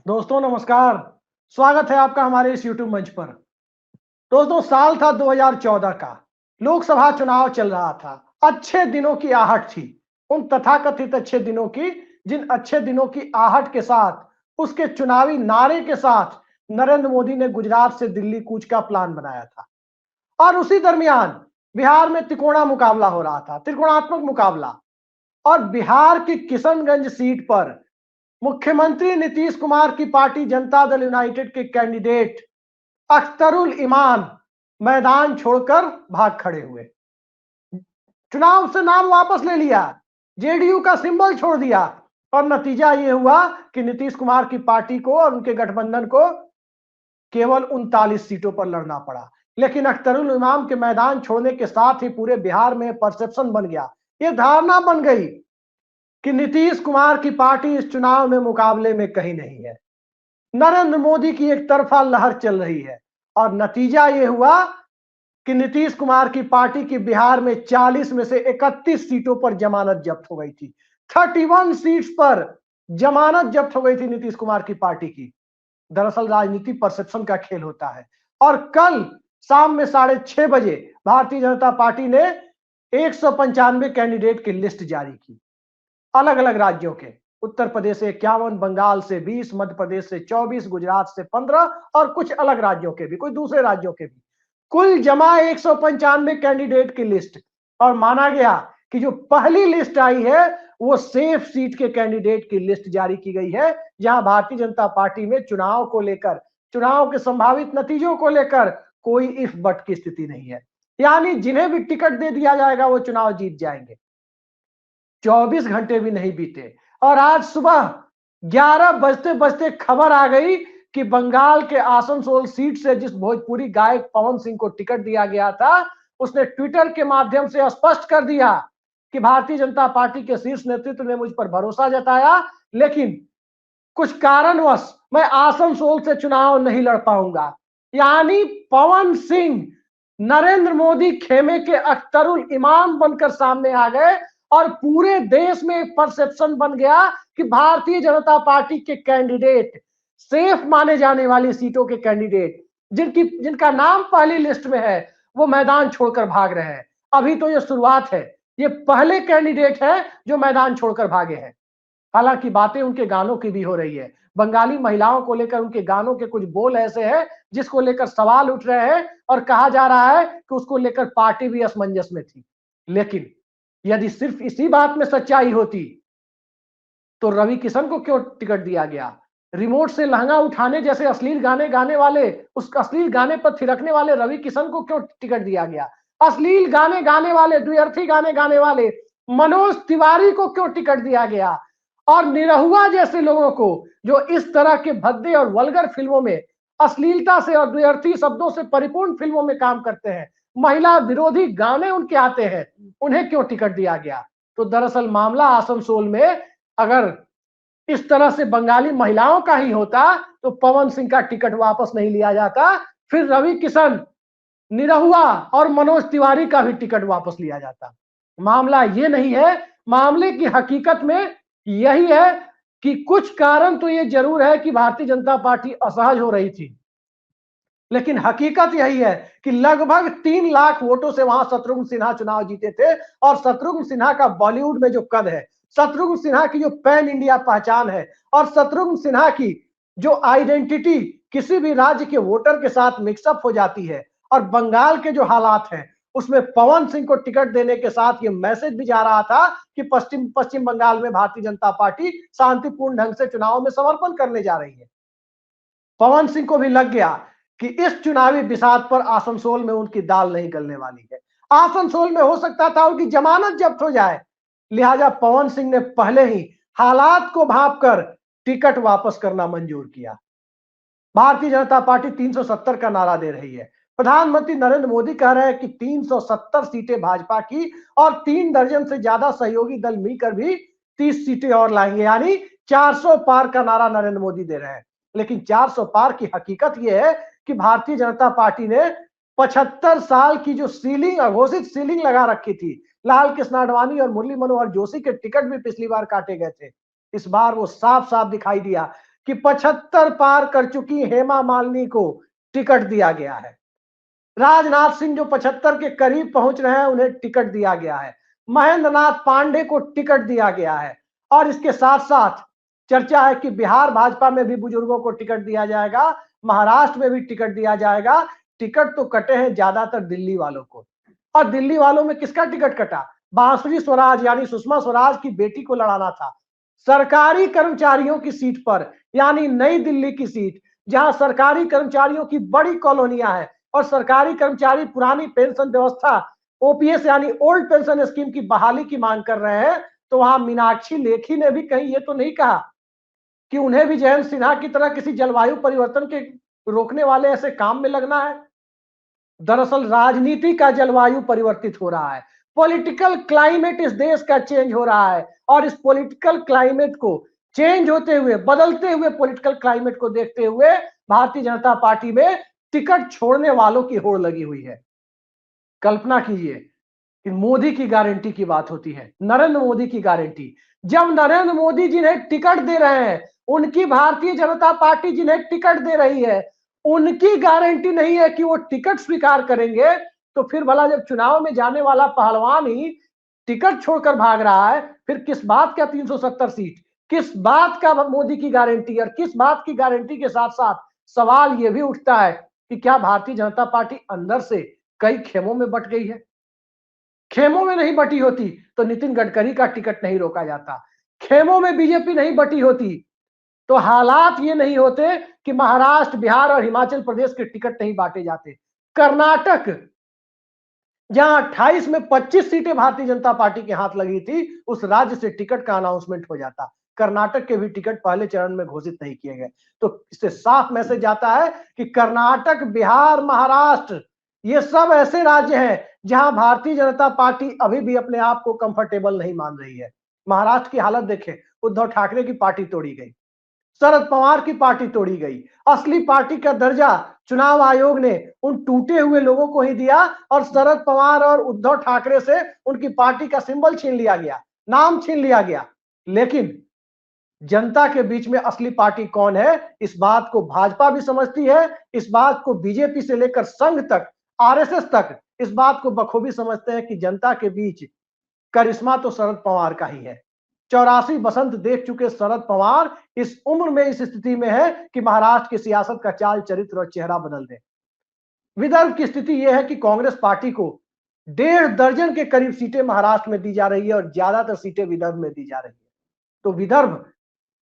दोस्तों नमस्कार। स्वागत है आपका हमारे इस YouTube मंच पर। दोस्तों साल था 2014 का, लोकसभा चुनाव चल रहा था। अच्छे दिनों की आहट थी, उन तथाकथित अच्छे दिनों की, जिन अच्छे दिनों की आहट के साथ, उसके चुनावी नारे के साथ नरेंद्र मोदी ने गुजरात से दिल्ली कूच का प्लान बनाया था। और उसी दरमियान बिहार में त्रिकोणा मुकाबला हो रहा था, त्रिकोणात्मक मुकाबला। और बिहार की किशनगंज सीट पर मुख्यमंत्री नीतीश कुमार की पार्टी जनता दल यूनाइटेड के कैंडिडेट अख्तरुल इमाम मैदान छोड़कर भाग खड़े हुए। चुनाव से नाम वापस ले लिया, जेडीयू का सिंबल छोड़ दिया। और नतीजा यह हुआ कि नीतीश कुमार की पार्टी को और उनके गठबंधन को केवल 39 सीटों पर लड़ना पड़ा। लेकिन अख्तरुल इमाम के मैदान छोड़ने के साथ ही पूरे बिहार में परसेप्शन बन गया, यह धारणा बन गई कि नीतीश कुमार की पार्टी इस चुनाव में मुकाबले में कहीं नहीं है। नरेंद्र मोदी की एक तरफा लहर चल रही है। और नतीजा यह हुआ कि नीतीश कुमार की पार्टी की बिहार में 40 में से 31 सीटों पर जमानत जब्त हो गई थी। 31 सीट्स पर जमानत जब्त हो गई थी नीतीश कुमार की पार्टी की। दरअसल राजनीति परसेप्शन का खेल होता है। और कल शाम में 6:30 बजे भारतीय जनता पार्टी ने 195 कैंडिडेट की लिस्ट जारी की, अलग अलग राज्यों के। उत्तर प्रदेश से 51, बंगाल से 20, मध्य प्रदेश से 24, गुजरात से 15 और कुछ अलग राज्यों के भी, कुछ दूसरे राज्यों के भी। कुल जमा 195 कैंडिडेट की लिस्ट। और माना गया कि जो पहली लिस्ट आई है वो सेफ सीट के कैंडिडेट की लिस्ट जारी की गई है, जहां भारतीय जनता पार्टी में चुनाव को लेकर, चुनाव के संभावित नतीजों को लेकर कोई इफ बट की स्थिति नहीं है। यानी जिन्हें भी टिकट दे दिया जाएगा वो चुनाव जीत जाएंगे। 24 घंटे भी नहीं बीते और आज सुबह 11 बजते बजते खबर आ गई कि बंगाल के आसनसोल सीट से जिस भोजपुरी गायक पवन सिंह को टिकट दिया गया था, उसने ट्विटर के माध्यम से स्पष्ट कर दिया कि भारतीय जनता पार्टी के शीर्ष नेतृत्व ने मुझ पर भरोसा जताया, लेकिन कुछ कारणवश मैं आसनसोल से चुनाव नहीं लड़ पाऊंगा। यानी पवन सिंह नरेंद्र मोदी खेमे के अख्तरुल इमाम बनकर सामने आ गए। और पूरे देश में एक परसेप्शन बन गया कि भारतीय जनता पार्टी के कैंडिडेट, सेफ माने जाने वाली सीटों के कैंडिडेट, जिनका नाम पहली लिस्ट में है, वो मैदान छोड़कर भाग रहे हैं। अभी तो ये शुरुआत है, ये पहले कैंडिडेट है जो मैदान छोड़कर भागे हैं। हालांकि बातें उनके गानों की भी हो रही है। बंगाली महिलाओं को लेकर उनके गानों के कुछ बोल ऐसे हैं जिसको लेकर सवाल उठ रहे हैं और कहा जा रहा है कि उसको लेकर पार्टी भी असमंजस में थी। लेकिन यदि सिर्फ इसी बात में सच्चाई होती तो रवि किशन को क्यों टिकट दिया गया? रिमोट से लहंगा उठाने जैसे अश्लील गाने गाने वाले, उस अश्लील गाने पर थिरकने वाले रवि किशन को क्यों टिकट दिया गया? अश्लील गाने गाने वाले, द्व्यर्थी गाने गाने वाले मनोज तिवारी को क्यों टिकट दिया गया? और निरहुआ जैसे लोगों को, जो इस तरह के भद्दे और वल्गर फिल्मों में अश्लीलता से और द्व्यर्थी शब्दों से परिपूर्ण फिल्मों में काम करते हैं, महिला विरोधी गाने उनके आते हैं, उन्हें क्यों टिकट दिया गया? तो दरअसल मामला आसनसोल में अगर इस तरह से बंगाली महिलाओं का ही होता तो पवन सिंह का टिकट वापस नहीं लिया जाता, फिर रवि किशन, निरहुआ और मनोज तिवारी का भी टिकट वापस लिया जाता। मामला ये नहीं है, मामले की हकीकत में यही है कि कुछ कारण तो ये जरूर है कि भारतीय जनता पार्टी असहज हो रही थी, लेकिन हकीकत यही है कि लगभग 3 लाख वोटों से वहां शत्रुघ्न सिन्हा चुनाव जीते थे। और शत्रुघ्न सिन्हा का बॉलीवुड में जो कद है, शत्रुघ्न सिन्हा की जो पैन इंडिया पहचान है, और शत्रुघ्न सिन्हा की जो आइडेंटिटी किसी भी राज्य के वोटर के साथ मिक्सअप हो जाती है, और बंगाल के जो हालात हैं उसमें पवन सिंह को टिकट देने के साथ ये मैसेज भी जा रहा था कि पश्चिम बंगाल में भारतीय जनता पार्टी शांतिपूर्ण ढंग से चुनाव में समर्पण करने जा रही है। पवन सिंह को भी लग गया कि इस चुनावी बिसात पर आसनसोल में उनकी दाल नहीं गलने वाली है। आसनसोल में हो सकता था उनकी जमानत जब्त हो जाए, लिहाजा पवन सिंह ने पहले ही हालात को भांपकर टिकट वापस करना मंजूर किया। भारतीय जनता पार्टी 370 का नारा दे रही है। प्रधानमंत्री नरेंद्र मोदी कह रहे हैं कि 370 सीटें भाजपा की और 3 दर्जन से ज्यादा सहयोगी दल मिलकर भी 30 सीटें और लाएंगे, यानी 400 पार का नारा नरेंद्र मोदी दे रहे हैं। लेकिन 400 पार की हकीकत यह है कि भारतीय जनता पार्टी ने 75 साल की जो सीलिंग, अघोषित सीलिंग लगा रखी थी, लाल कृष्ण आडवाणी और मुरली मनोहर जोशी के टिकट भी पिछली बार काटे गए थे, इस बार वो साफ साफ दिखाई दिया कि 75 पार कर चुकी हेमा मालिनी को टिकट दिया गया है। राजनाथ सिंह जो 75 के करीब पहुंच रहे हैं उन्हें टिकट दिया गया है। महेंद्र नाथ पांडे को टिकट दिया गया है। और इसके साथ साथ चर्चा है कि बिहार भाजपा में भी बुजुर्गों को टिकट दिया जाएगा, महाराष्ट्र में भी टिकट दिया जाएगा। टिकट तो कटे हैं ज्यादातर दिल्ली वालों को। और दिल्ली वालों में किसका टिकट कटा? बांसुरी स्वराज यानी सुषमा स्वराज की बेटी को लड़ाना था सरकारी कर्मचारियों की सीट पर, यानी नई दिल्ली की सीट, जहां सरकारी कर्मचारियों की बड़ी कॉलोनियां हैं और सरकारी कर्मचारी पुरानी पेंशन व्यवस्था ओपीएस यानी ओल्ड पेंशन स्कीम की बहाली की मांग कर रहे हैं। तो वहां मीनाक्षी लेखी ने भी कहीं ये तो नहीं कहा कि उन्हें भी जयंत सिन्हा की तरह किसी जलवायु परिवर्तन के रोकने वाले ऐसे काम में लगना है। दरअसल राजनीति का जलवायु परिवर्तित हो रहा है, पॉलिटिकल क्लाइमेट इस देश का चेंज हो रहा है। और इस पॉलिटिकल क्लाइमेट को चेंज होते हुए, बदलते हुए पॉलिटिकल क्लाइमेट को देखते हुए भारतीय जनता पार्टी में टिकट छोड़ने वालों की होड़ लगी हुई है। कल्पना कीजिए कि मोदी की गारंटी की बात होती है, नरेंद्र मोदी की गारंटी। जब नरेंद्र मोदी जिन्हें टिकट दे रहे हैं, उनकी भारतीय जनता पार्टी जिन्हें टिकट दे रही है, उनकी गारंटी नहीं है कि वो टिकट स्वीकार करेंगे, तो फिर भला जब चुनाव में जाने वाला पहलवान ही टिकट छोड़कर भाग रहा है, फिर किस बात का 370 सीट, किस बात का मोदी की गारंटी? और किस बात की गारंटी के साथ साथ सवाल यह भी उठता है कि क्या भारतीय जनता पार्टी अंदर से कई खेमों में बट गई है? खेमों में नहीं बटी होती तो नितिन गडकरी का टिकट नहीं रोका जाता। खेमों में बीजेपी नहीं बटी होती तो हालात ये नहीं होते कि महाराष्ट्र, बिहार और हिमाचल प्रदेश के टिकट नहीं बांटे जाते। कर्नाटक, जहां 28 में 25 सीटें भारतीय जनता पार्टी के हाथ लगी थी, उस राज्य से टिकट का अनाउंसमेंट हो जाता। कर्नाटक के भी टिकट पहले चरण में घोषित नहीं किए गए। तो इससे साफ मैसेज जाता है कि कर्नाटक, बिहार, महाराष्ट्र, ये सब ऐसे राज्य हैं जहां भारतीय जनता पार्टी अभी भी अपने आप को कंफर्टेबल नहीं मान रही है। महाराष्ट्र की हालत देखें, उद्धव ठाकरे की पार्टी तोड़ी गई, शरद पवार की पार्टी तोड़ी गई, असली पार्टी का दर्जा चुनाव आयोग ने उन टूटे हुए लोगों को ही दिया और शरद पवार और उद्धव ठाकरे से उनकी पार्टी का सिंबल छीन लिया गया, नाम छीन लिया गया। लेकिन जनता के बीच में असली पार्टी कौन है, इस बात को भाजपा भी समझती है, इस बात को बीजेपी से लेकर संघ तक, आरएसएस तक इस बात को बखूबी समझते हैं कि जनता के बीच करिश्मा तो शरद पवार का ही है। 84 बसंत देख चुके शरद पवार इस उम्र में इस स्थिति में है कि महाराष्ट्र की सियासत का चाल, चरित्र और चेहरा बदल दे। विदर्भ की स्थिति यह है कि कांग्रेस पार्टी को 1.5 दर्जन के करीब सीटें महाराष्ट्र में दी जा रही है और ज्यादातर सीटें विदर्भ में दी जा रही है। तो विदर्भ,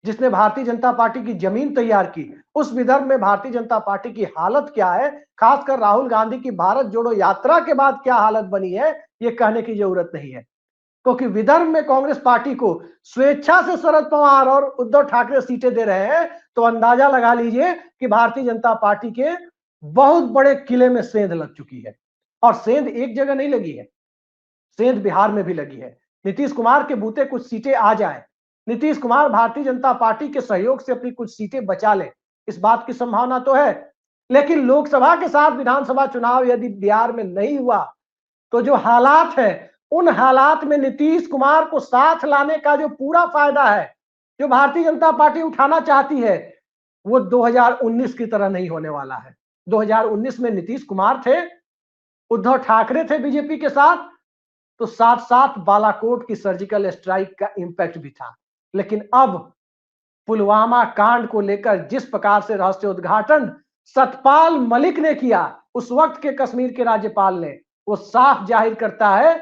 जिसने भारतीय जनता पार्टी की जमीन तैयार की, उस विदर्भ में भारतीय जनता पार्टी की हालत क्या है, खासकर राहुल गांधी की भारत जोड़ो यात्रा के बाद क्या हालत बनी है, यह कहने की जरूरत नहीं है। क्योंकि विदर्भ में कांग्रेस पार्टी को स्वेच्छा से शरद पवार और उद्धव ठाकरे सीटें दे रहे हैं, तो अंदाजा लगा लीजिए कि भारतीय जनता पार्टी के बहुत बड़े किले में सेंध लग चुकी है। और सेंध एक जगह नहीं लगी है, सेंध बिहार में भी लगी है। नीतीश कुमार के बूते कुछ सीटें आ जाए, नीतीश कुमार भारतीय जनता पार्टी के सहयोग से अपनी कुछ सीटें बचा ले, इस बात की संभावना तो है। लेकिन लोकसभा के साथ विधानसभा चुनाव यदि बिहार में नहीं हुआ, तो जो हालात है, उन हालात में नीतीश कुमार को साथ लाने का जो पूरा फायदा है, जो भारतीय जनता पार्टी उठाना चाहती है, वो 2019 की तरह नहीं होने वाला है। 2019 में नीतीश कुमार थे, उद्धव ठाकरे थे बीजेपी के साथ, तो साथ साथ बालाकोट की सर्जिकल स्ट्राइक का इंपैक्ट भी था। लेकिन अब पुलवामा कांड को लेकर जिस प्रकार से रहस्य उद्घाटन सतपाल मलिक ने किया, उस वक्त के कश्मीर के राज्यपाल ने, वो साफ जाहिर करता है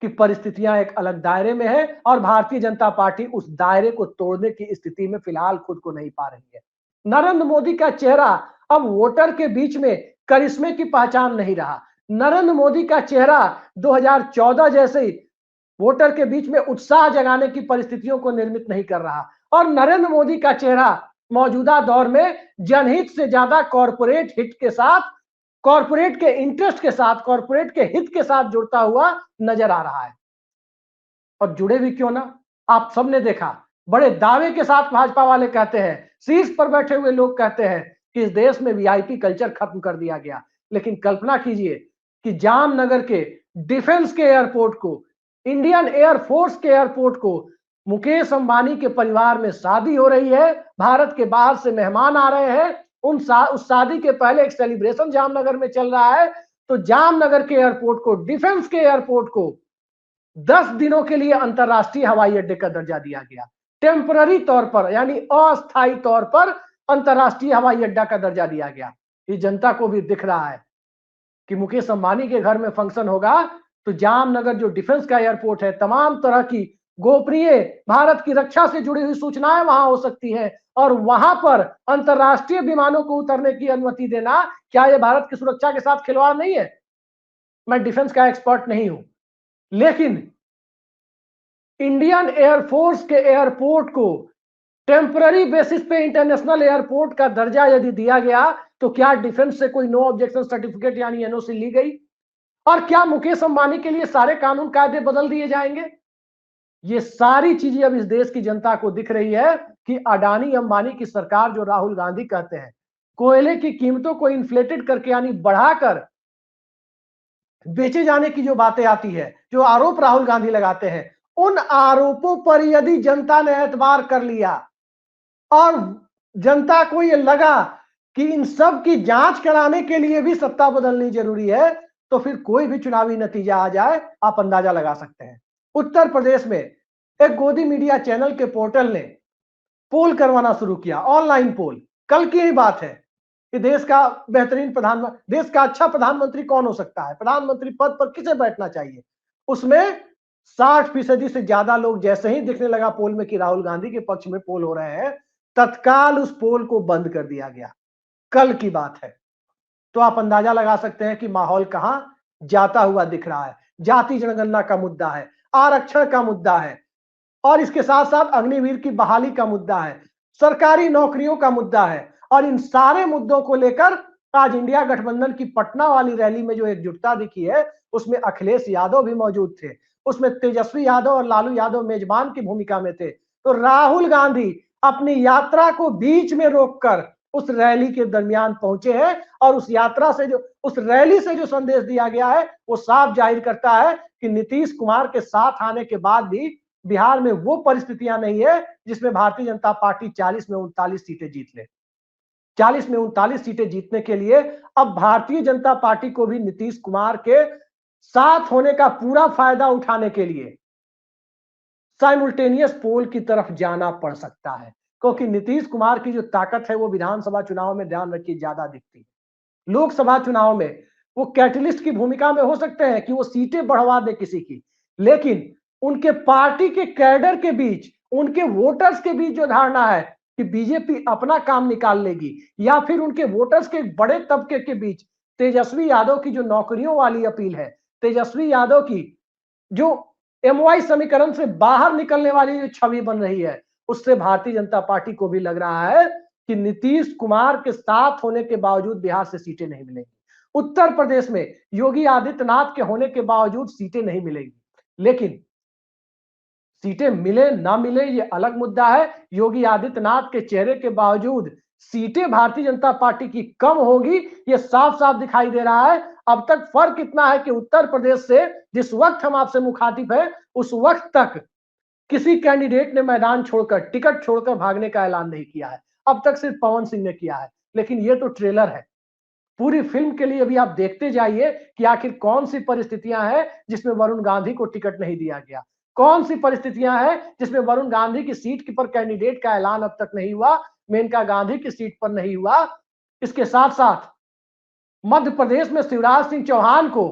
कि परिस्थितियां एक अलग दायरे में है और भारतीय जनता पार्टी उस दायरे को तोड़ने की स्थिति में फिलहाल खुद को नहीं पा रही है। नरेंद्र मोदी का चेहरा अब वोटर के बीच में करिश्मे की पहचान नहीं रहा। नरेंद्र मोदी का चेहरा 2014 जैसे ही वोटर के बीच में उत्साह जगाने की परिस्थितियों को निर्मित नहीं कर रहा। और नरेंद्र मोदी का चेहरा मौजूदा दौर में जनहित से ज्यादा कॉर्पोरेट हित के साथ, कॉर्पोरेट के इंटरेस्ट के साथ, कॉर्पोरेट के हित के साथ जुड़ता हुआ नजर आ रहा है। और जुड़े भी क्यों ना, आप सबने देखा, बड़े दावे के साथ भाजपा वाले कहते हैं, शीर्ष पर बैठे हुए लोग कहते हैं कि इस देश में वीआईपी कल्चर खत्म कर दिया गया। लेकिन कल्पना कीजिए कि जामनगर के डिफेंस के एयरपोर्ट को, इंडियन एयरफोर्स के एयरपोर्ट को मुकेश अंबानी के परिवार में शादी हो रही है, भारत के बाहर से मेहमान आ रहे हैं, उस शादी के पहले एक सेलिब्रेशन जामनगर में चल रहा है। तो जामनगर के एयरपोर्ट को, डिफेंस के एयरपोर्ट को 10 दिनों के लिए अंतरराष्ट्रीय हवाई अड्डे का दर्जा दिया गया। टेम्पररी तौर पर, यानी अस्थायी तौर पर अंतरराष्ट्रीय हवाई अड्डा का दर्जा दिया गया। ये जनता को भी दिख रहा है कि मुकेश अंबानी के घर में फंक्शन होगा तो जामनगर जो डिफेंस का एयरपोर्ट है, तमाम तरह की गोपनीय भारत की रक्षा से जुड़ी हुई सूचनाएं वहां हो सकती हैं, और वहां पर अंतरराष्ट्रीय विमानों को उतरने की अनुमति देना, क्या यह भारत की सुरक्षा के साथ खिलवाड़ नहीं है? मैं डिफेंस का एक्सपर्ट नहीं हूं, लेकिन इंडियन एयरफोर्स के एयरपोर्ट को टेम्पररी बेसिस पे इंटरनेशनल एयरपोर्ट का दर्जा यदि दिया गया तो क्या डिफेंस से कोई नो ऑब्जेक्शन सर्टिफिकेट यानी एनओसी ली गई? और क्या मुकेश अंबानी के लिए सारे कानून कायदे बदल दिए जाएंगे? ये सारी चीजें अब इस देश की जनता को दिख रही है कि अडानी अंबानी की सरकार, जो राहुल गांधी कहते हैं, कोयले की कीमतों को इन्फ्लेटेड करके यानी बढ़ाकर बेचे जाने की जो बातें आती है, जो आरोप राहुल गांधी लगाते हैं, उन आरोपों पर यदि जनता ने एतबार कर लिया और जनता को यह लगा कि इन सब की जांच कराने के लिए भी सत्ता बदलनी जरूरी है, तो फिर कोई भी चुनावी नतीजा आ जाए, आप अंदाजा लगा सकते हैं। उत्तर प्रदेश में एक गोदी मीडिया चैनल के पोर्टल ने पोल करवाना शुरू किया, ऑनलाइन पोल। कल की ही बात है कि देश का बेहतरीन प्रधानमंत्री, देश का अच्छा प्रधानमंत्री कौन हो सकता है, प्रधानमंत्री पद पर किसे बैठना चाहिए। उसमें 60% से ज्यादा लोग जैसे ही दिखने लगा पोल में कि राहुल गांधी के पक्ष में पोल हो रहे हैं, तत्काल उस पोल को बंद कर दिया गया। कल की बात है। तो आप अंदाजा लगा सकते हैं कि माहौल कहां जाता हुआ दिख रहा है। जाति जनगणना का मुद्दा है, आरक्षण का मुद्दा है, और इसके साथ साथ अग्निवीर की बहाली का मुद्दा है, सरकारी नौकरियों का मुद्दा है। और इन सारे मुद्दों को लेकर आज इंडिया गठबंधन की पटना वाली रैली में जो एकजुटता दिखी है, उसमें अखिलेश यादव भी मौजूद थे, उसमें तेजस्वी यादव और लालू यादव मेजबान की भूमिका में थे। तो राहुल गांधी अपनी यात्रा को बीच में रोककर उस रैली के दरमियान पहुंचे हैं, और उस यात्रा से जो, उस रैली से जो संदेश दिया गया है, वो साफ जाहिर करता है कि नीतीश कुमार के साथ आने के बाद भी बिहार में वो परिस्थितियां नहीं है जिसमें भारतीय जनता पार्टी 40 में 39 सीटें जीत ले। 40 में 39 सीटें जीतने के लिए अब भारतीय जनता पार्टी को भी नीतीश कुमार के साथ होने का पूरा फायदा उठाने के लिए साइमल्टेनियस पोल की तरफ जाना पड़ सकता है, क्योंकि नीतीश कुमार की जो ताकत है वो विधानसभा चुनाव में, ध्यान रखिए, ज्यादा दिखती है। लोकसभा चुनाव में वो कैटलिस्ट की भूमिका में हो सकते हैं कि वो सीटें बढ़वा दे किसी की, लेकिन उनके पार्टी के कैडर के बीच, उनके वोटर्स के बीच जो धारणा है कि बीजेपी अपना काम निकाल लेगी, या फिर उनके वोटर्स के बड़े तबके के बीच तेजस्वी यादव की जो नौकरियों वाली अपील है, तेजस्वी यादव की जो एमवाई समीकरण से बाहर निकलने वाली जो छवि बन रही है, उससे भारतीय जनता पार्टी को भी लग रहा है कि नीतीश कुमार के साथ होने के बावजूद बिहार से सीटें नहीं मिलेंगी। उत्तर प्रदेश में योगी आदित्यनाथ के होने के बावजूद सीटें नहीं मिलेंगी, लेकिन सीटें मिले ना मिले ये अलग मुद्दा है। योगी आदित्यनाथ के चेहरे के बावजूद सीटें भारतीय जनता पार्टी की कम होगी, ये साफ साफ दिखाई दे रहा है। अब तक फर्क इतना है कि उत्तर प्रदेश से जिस वक्त हम आपसे मुखातिब है, उस वक्त तक किसी कैंडिडेट ने मैदान छोड़कर, टिकट छोड़कर भागने का ऐलान नहीं किया है। अब तक सिर्फ पवन सिंह ने किया है, लेकिन ये तो ट्रेलर है। पूरी फिल्म के लिए अभी आप देखते जाइए कि आखिर कौन सी परिस्थितियां हैं जिसमें वरुण गांधी को टिकट नहीं दिया गया, कौन सी परिस्थितियां हैं जिसमें वरुण गांधी की सीट पर कैंडिडेट का ऐलान अब तक नहीं हुआ, मेनका गांधी की सीट पर नहीं हुआ। इसके साथ साथ मध्य प्रदेश में शिवराज सिंह चौहान को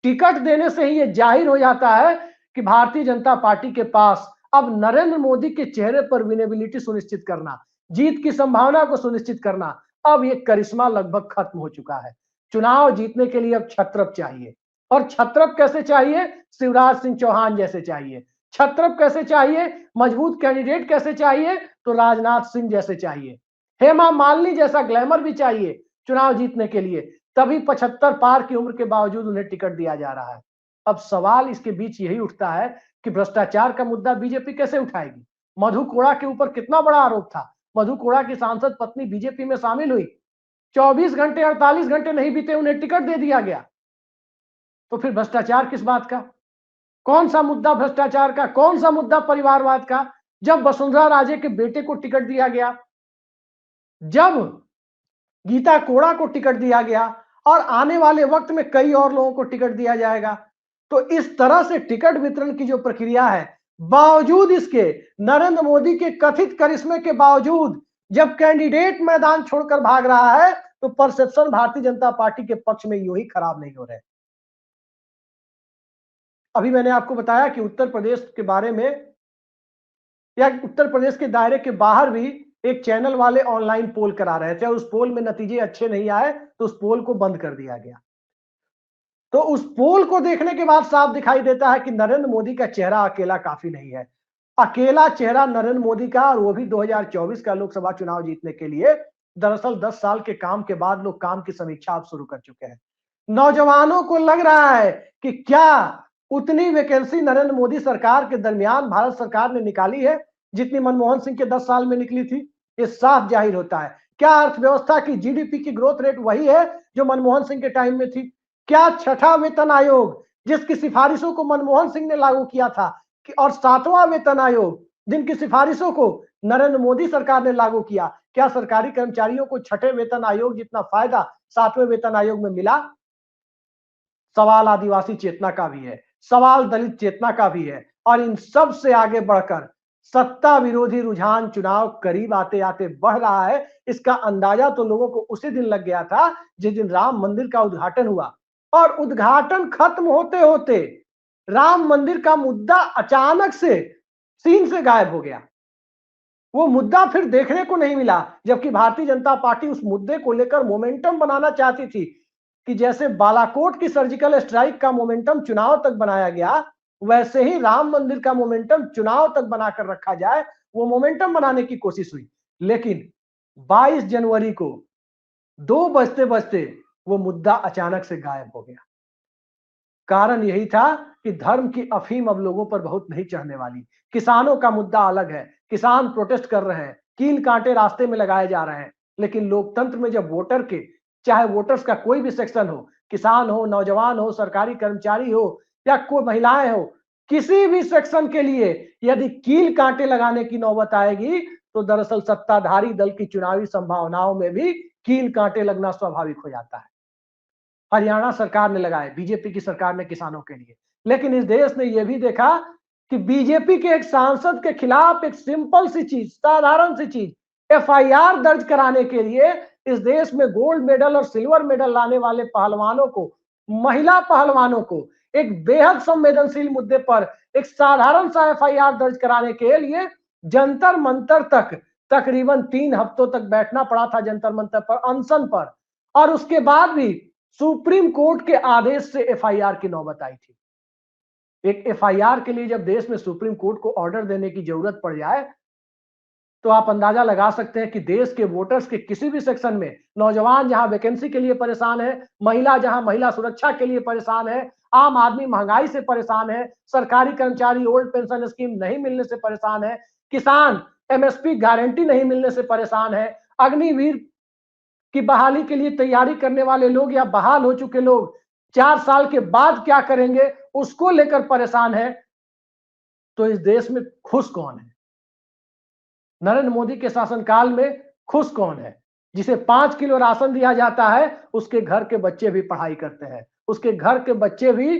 टिकट देने से ही यह जाहिर हो जाता है कि भारतीय जनता पार्टी के पास अब नरेंद्र मोदी के चेहरे पर विनेबिलिटी सुनिश्चित करना, जीत की संभावना को सुनिश्चित करना, अब ये करिश्मा लगभग खत्म हो चुका है। चुनाव जीतने के लिए अब छत्रप चाहिए, और छत्रप कैसे चाहिए? शिवराज सिंह चौहान जैसे चाहिए। छत्रप कैसे चाहिए? मजबूत कैंडिडेट कैसे चाहिए? तो राजनाथ सिंह जैसे चाहिए। हेमा मालिनी जैसा ग्लैमर भी चाहिए चुनाव जीतने के लिए, तभी 75 पार की उम्र के बावजूद उन्हें टिकट दिया जा रहा है। अब सवाल इसके बीच यही उठता है कि भ्रष्टाचार का मुद्दा बीजेपी कैसे उठाएगी? मधु कोड़ा के ऊपर कितना बड़ा आरोप था, मधु कोड़ा की सांसद पत्नी बीजेपी में शामिल हुई, 24 घंटे 48 घंटे नहीं बीते उन्हें टिकट दे दिया गया। तो फिर भ्रष्टाचार किस बात का? कौन सा मुद्दा भ्रष्टाचार का, कौन सा मुद्दा परिवारवाद का, जब वसुंधरा राजे के बेटे को टिकट दिया गया, जब गीता कोड़ा को टिकट दिया गया और आने वाले वक्त में कई और लोगों को टिकट दिया जाएगा। तो इस तरह से टिकट वितरण की जो प्रक्रिया है, बावजूद इसके, नरेंद्र मोदी के कथित करिश्मे के बावजूद, जब कैंडिडेट मैदान छोड़कर भाग रहा है तो परसेप्शन भारतीय जनता पार्टी के पक्ष में यूं ही खराब नहीं हो रहे। अभी मैंने आपको बताया कि उत्तर प्रदेश के बारे में, या उत्तर प्रदेश के दायरे के बाहर भी एक चैनल वाले ऑनलाइन पोल करा रहे थे, उस पोल में नतीजे अच्छे नहीं आए तो उस पोल को बंद कर दिया गया। तो उस पोल को देखने के बाद साफ दिखाई देता है कि नरेंद्र मोदी का चेहरा अकेला काफी नहीं है। अकेला चेहरा नरेंद्र मोदी का, और वो भी 2024 का लोकसभा चुनाव जीतने के लिए, दरअसल 10 साल के काम के बाद लोग काम की समीक्षा आप शुरू कर चुके हैं। नौजवानों को लग रहा है कि क्या उतनी वैकेंसी नरेंद्र मोदी सरकार के दरमियान भारत सरकार ने निकाली है जितनी मनमोहन सिंह के 10 साल में निकली थी? ये साफ जाहिर होता है। क्या अर्थव्यवस्था की, जीडीपी की ग्रोथ रेट वही है जो मनमोहन सिंह के टाइम में थी? क्या छठा वेतन आयोग, जिसकी सिफारिशों को मनमोहन सिंह ने लागू किया था, और सातवां वेतन आयोग, जिनकी सिफारिशों को नरेंद्र मोदी सरकार ने लागू किया, क्या सरकारी कर्मचारियों को छठे वेतन आयोग जितना फायदा सातवें वेतन आयोग में मिला? सवाल आदिवासी चेतना का भी है, सवाल दलित चेतना का भी है, और इन सब से आगे बढ़कर सत्ता विरोधी रुझान चुनाव करीब आते आते बढ़ रहा है। इसका अंदाजा तो लोगों को उसी दिन लग गया था जिस दिन राम मंदिर का उद्घाटन हुआ, और उद्घाटन खत्म होते होते राम मंदिर का मुद्दा अचानक से सीन से गायब हो गया। वो मुद्दा फिर देखने को नहीं मिला, जबकि भारतीय जनता पार्टी उस मुद्दे को लेकर मोमेंटम बनाना चाहती थी कि जैसे बालाकोट की सर्जिकल स्ट्राइक का मोमेंटम चुनाव तक बनाया गया, वैसे ही राम मंदिर का मोमेंटम चुनाव तक बनाकर रखा जाए। वो मोमेंटम बनाने की कोशिश हुई, लेकिन 22 जनवरी को 2 बजते बजते वो मुद्दा अचानक से गायब हो गया। कारण यही था कि धर्म की अफीम अब लोगों पर बहुत नहीं चढ़ने वाली। किसानों का मुद्दा अलग है, किसान प्रोटेस्ट कर रहे हैं, कील कांटे रास्ते में लगाए जा रहे हैं, लेकिन लोकतंत्र में जब वोटर के, चाहे वोटर्स का कोई भी सेक्शन हो, किसान हो, नौजवान हो, सरकारी कर्मचारी हो, या कोई महिलाएं हो, किसी भी सेक्शन के लिए यदि कील कांटे लगाने की नौबत आएगी तो दरअसल सत्ताधारी दल की चुनावी संभावनाओं में भी कील कांटे लगना स्वाभाविक हो जाता है। हरियाणा सरकार ने लगाए, बीजेपी की सरकार ने किसानों के लिए, लेकिन इस देश ने यह भी देखा कि बीजेपी के एक सांसद के खिलाफ एक सिंपल सी चीज, साधारण सी चीज, एफआईआर दर्ज कराने के लिए इस देश में गोल्ड मेडल और सिल्वर मेडल लाने वाले पहलवानों को, महिला पहलवानों को, एक बेहद संवेदनशील मुद्दे पर एक साधारण सा एफआईआर दर्ज कराने के लिए जंतर मंतर तक तकरीबन 3 हफ्तों तक बैठना पड़ा था, जंतर मंतर पर अनशन पर। और उसके बाद भी सुप्रीम कोर्ट के आदेश से एफआईआर की नौबत आई थी। एक एफआईआर के लिए जब देश में सुप्रीम कोर्ट को ऑर्डर देने की जरूरत पड़ जाए तो आप अंदाजा लगा सकते हैं कि देश के वोटर्स के किसी भी सेक्शन में, नौजवान जहां वैकेंसी के लिए परेशान है, महिला जहां महिला सुरक्षा के लिए परेशान है, आम आदमी महंगाई से परेशान है, सरकारी कर्मचारी ओल्ड पेंशन स्कीम नहीं मिलने से परेशान है, किसान एमएसपी गारंटी नहीं मिलने से परेशान है, अग्निवीर की बहाली के लिए तैयारी करने वाले लोग या बहाल हो चुके लोग 4 साल के बाद क्या करेंगे उसको लेकर परेशान है। तो इस देश में खुश कौन है? नरेंद्र मोदी के शासनकाल में खुश कौन है? जिसे 5 किलो राशन दिया जाता है उसके घर के बच्चे भी पढ़ाई करते हैं, उसके घर के बच्चे भी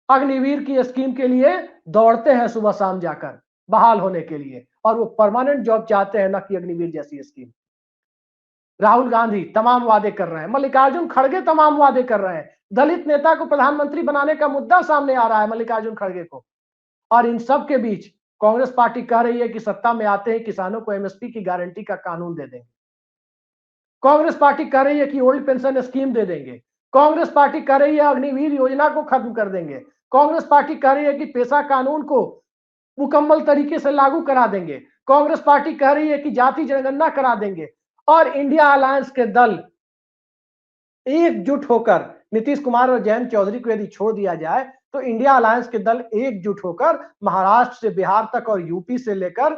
अग्निवीर की स्कीम के लिए दौड़ते हैं सुबह शाम जाकर बहाल होने के लिए, और वो परमानेंट जॉब चाहते हैं, ना कि अग्निवीर जैसी स्कीम। राहुल गांधी तमाम वादे कर रहे हैं, मल्लिकार्जुन खड़गे तमाम वादे कर रहे हैं, दलित नेता को प्रधानमंत्री बनाने का मुद्दा सामने आ रहा है मल्लिकार्जुन खड़गे को, और इन सब के बीच कांग्रेस पार्टी कह रही है कि सत्ता में आते ही किसानों को एमएसपी की गारंटी का कानून दे देंगे। कांग्रेस पार्टी कह रही है कि ओल्ड पेंशन स्कीम दे देंगे। कांग्रेस पार्टी कह रही है अग्निवीर योजना को खत्म कर देंगे। कांग्रेस पार्टी कह रही है कि पेशा कानून को मुकम्मल तरीके से लागू करा देंगे। कांग्रेस पार्टी कह रही है कि जाति जनगणना करा देंगे। और इंडिया अलायंस के दल एकजुट होकर, नीतीश कुमार और जयंत चौधरी को यदि छोड़ दिया जाए तो इंडिया अलायंस के दल एकजुट होकर महाराष्ट्र से बिहार तक और यूपी से लेकर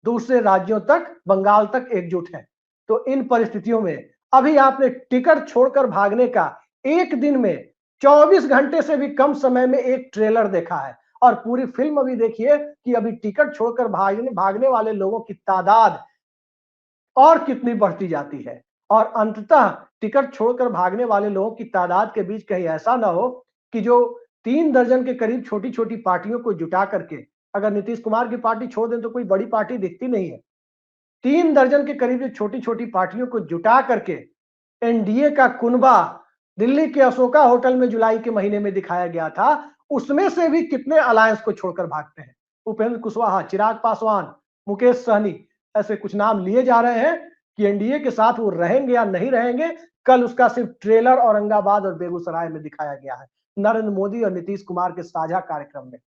दूसरे राज्यों तक, बंगाल तक एकजुट है। तो इन परिस्थितियों में अभी आपने टिकट छोड़कर भागने का एक दिन में 24 घंटे से भी कम समय में एक ट्रेलर देखा है। और पूरी फिल्म अभी देखिए कि अभी टिकट छोड़कर भागने भागने वाले लोगों की तादाद और कितनी बढ़ती जाती है। और अंततः टिकट छोड़कर भागने वाले लोगों की तादाद के बीच कहीं ऐसा ना हो कि जो 3 दर्जन के करीब छोटी-छोटी पार्टियों को जुटा करके, अगर नीतीश कुमार की पार्टी छोड़ दें तो कोई बड़ी पार्टी दिखती नहीं है। 3 दर्जन के करीब जो छोटी-छोटी पार्टियों को जुटा करके एनडीए का कुनबा दिल्ली के अशोका होटल में जुलाई के महीने में दिखाया गया था, उसमें से भी कितने अलायंस को छोड़कर भागते हैं। उपेंद्र कुशवाहा, चिराग पासवान, मुकेश सहनी, ऐसे कुछ नाम लिए जा रहे हैं कि एनडीए के साथ वो रहेंगे या नहीं रहेंगे। कल उसका सिर्फ ट्रेलर औरंगाबाद और बेगूसराय में दिखाया गया है, नरेंद्र मोदी और नीतीश कुमार के साझा कार्यक्रम में।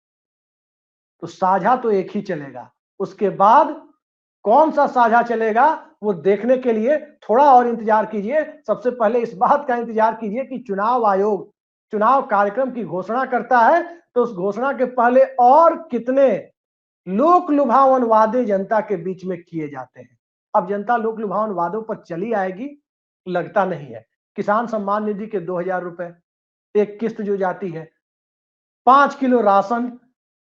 तो साझा तो एक ही चलेगा, उसके बाद कौन सा साझा चलेगा वो देखने के लिए थोड़ा और इंतजार कीजिए। सबसे पहले इस बात का इंतजार कीजिए कि चुनाव आयोग चुनाव कार्यक्रम की घोषणा करता है, तो उस घोषणा के पहले और कितने लोक लुभावन वादे जनता के बीच में किए जाते हैं। अब जनता लोक लुभावन वादों पर चली आएगी, लगता नहीं है। किसान सम्मान निधि के 2000 रुपए, एक किस्त जो जाती है, 5 किलो राशन,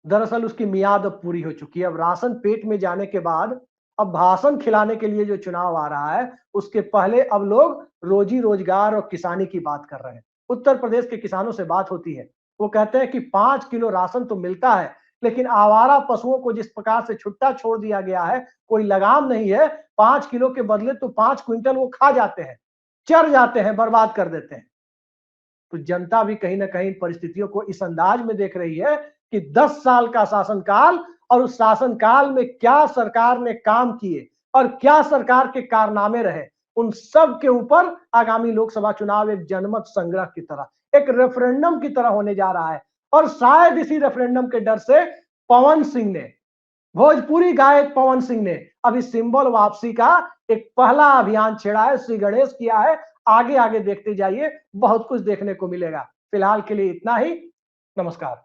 दरअसल उसकी मियाद अब पूरी हो चुकी है। अब राशन पेट में जाने के बाद अब भाषण खिलाने के लिए जो चुनाव आ रहा है, उसके पहले अब लोग रोजी रोजगार और किसानी की बात कर रहे हैं। उत्तर प्रदेश के किसानों से बात होती है, वो कहते हैं कि 5 किलो राशन तो मिलता है, लेकिन आवारा पशुओं को जिस प्रकार से छुट्टा छोड़ दिया गया है, कोई लगाम नहीं है। 5 किलो के बदले तो 5 क्विंटल वो खा जाते हैं, चर जाते हैं, बर्बाद कर देते हैं। तो जनता भी कहीं ना कहीं परिस्थितियों को इस अंदाज में देख रही है कि 10 साल का शासनकाल, और उस शासनकाल में क्या सरकार ने काम किए और क्या सरकार के कारनामे रहे, उन सब के ऊपर आगामी लोकसभा चुनाव एक जनमत संग्रह की तरह, एक रेफरेंडम की तरह होने जा रहा है। और शायद इसी रेफरेंडम के डर से पवन सिंह ने, भोजपुरी गायक पवन सिंह ने अभी सिंबल वापसी का एक पहला अभियान छेड़ा है, श्री गणेश किया है। आगे आगे देखते जाइए, बहुत कुछ देखने को मिलेगा। फिलहाल के लिए इतना ही। नमस्कार।